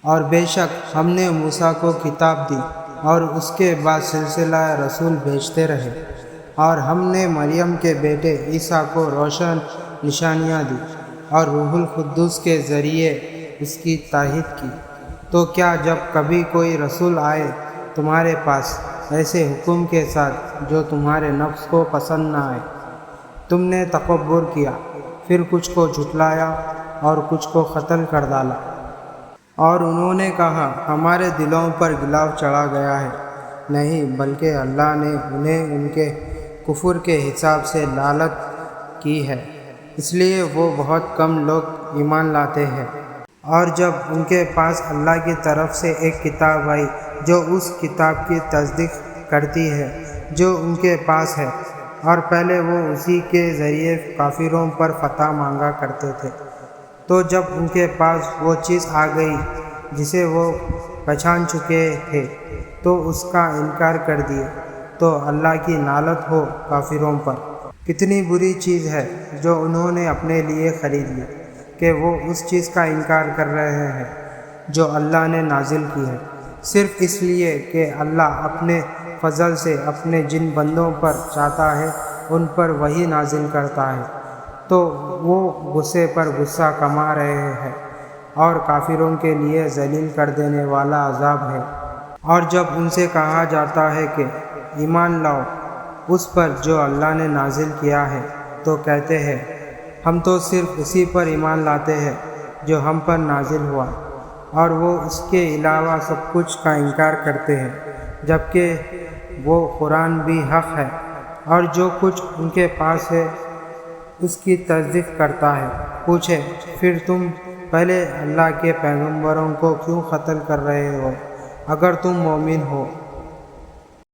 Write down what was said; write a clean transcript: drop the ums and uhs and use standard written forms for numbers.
اور بے شک ہم نے موسیٰ کو کتاب دی اور اس کے بعد سلسلہ رسول بھیجتے رہے، اور ہم نے مریم کے بیٹے عیسیٰ کو روشن نشانیاں دی اور روح القدس کے ذریعے اس کی تائید کی۔ تو کیا جب کبھی کوئی رسول آئے تمہارے پاس ایسے حکم کے ساتھ جو تمہارے نفس کو پسند نہ آئے، تم نے تکبر کیا، پھر کچھ کو جھٹلایا اور کچھ کو قتل کر ڈالا، اور انہوں نے کہا ہمارے دلوں پر گلاو چڑھا گیا ہے؟ نہیں، بلکہ اللہ نے انہیں ان کے کفر کے حساب سے لعنت کی ہے، اس لیے وہ بہت کم لوگ ایمان لاتے ہیں۔ اور جب ان کے پاس اللہ کی طرف سے ایک کتاب آئی جو اس کتاب کی تصدیق کرتی ہے جو ان کے پاس ہے، اور پہلے وہ اسی کے ذریعے کافروں پر فتح مانگا کرتے تھے، تو جب ان کے پاس وہ چیز آ گئی جسے وہ پہچان چکے تھے تو اس کا انکار کر دیے، تو اللہ کی لعنت ہو کافروں پر۔ کتنی بری چیز ہے جو انہوں نے اپنے لیے خرید لی کہ وہ اس چیز کا انکار کر رہے ہیں جو اللہ نے نازل کی ہے، صرف اس لیے کہ اللہ اپنے فضل سے اپنے جن بندوں پر چاہتا ہے ان پر وحی نازل کرتا ہے، تو وہ غصے پر غصہ کما رہے ہیں، اور کافروں کے لیے ذلیل کر دینے والا عذاب ہے۔ اور جب ان سے کہا جاتا ہے کہ ایمان لاؤ اس پر جو اللہ نے نازل کیا ہے، تو کہتے ہیں ہم تو صرف اسی پر ایمان لاتے ہیں جو ہم پر نازل ہوا، اور وہ اس کے علاوہ سب کچھ کا انکار کرتے ہیں، جبکہ وہ قرآن بھی حق ہے، اور جو کچھ ان کے پاس ہے اس کی تصدیق کرتا ہے۔ پوچھے پھر تم پہلے اللہ کے پیغمبروں کو کیوں قتل کر رہے ہو اگر تم مومن ہو؟